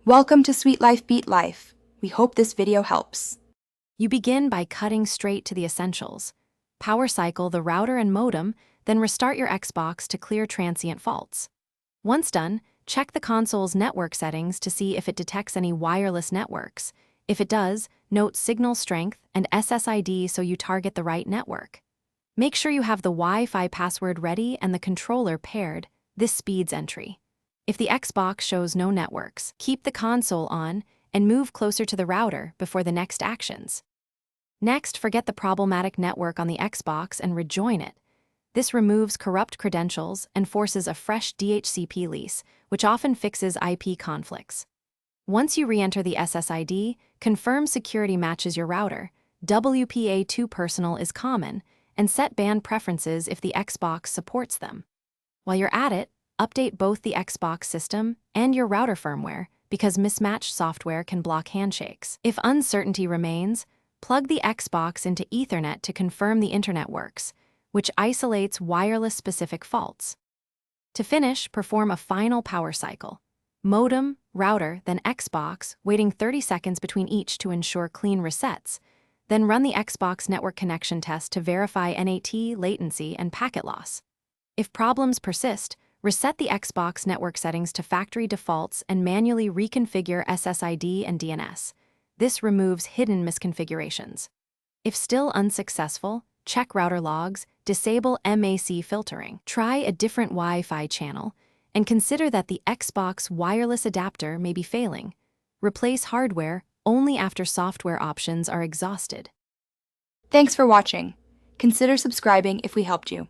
Welcome to Sweet Life Beat Life. We hope this video helps. You begin by cutting straight to the essentials. Power cycle the router and modem, then restart your Xbox to clear transient faults. Once done, check the console's network settings to see if it detects any wireless networks. If it does, note signal strength and SSID so you target the right network. Make sure you have the Wi-Fi password ready and the controller paired. This speeds entry. If the Xbox shows no networks, keep the console on and move closer to the router before the next actions. Next, forget the problematic network on the Xbox and rejoin it. This removes corrupt credentials and forces a fresh DHCP lease, which often fixes IP conflicts. Once you re-enter the SSID, confirm security matches your router, WPA2 personal is common, and set band preferences if the Xbox supports them. While you're at it, update both the Xbox system and your router firmware because mismatched software can block handshakes. If uncertainty remains, plug the Xbox into Ethernet to confirm the internet works, which isolates wireless-specific faults. To finish, perform a final power cycle. Modem, router, then Xbox, waiting 30 seconds between each to ensure clean resets. Then run the Xbox network connection test to verify NAT, latency, and packet loss. If problems persist, reset the Xbox network settings to factory defaults and manually reconfigure SSID and DNS. This removes hidden misconfigurations. If still unsuccessful, check router logs, disable MAC filtering, try a different Wi-Fi channel, and consider that the Xbox wireless adapter may be failing. Replace hardware only after software options are exhausted. Thanks for watching. Consider subscribing if we helped you.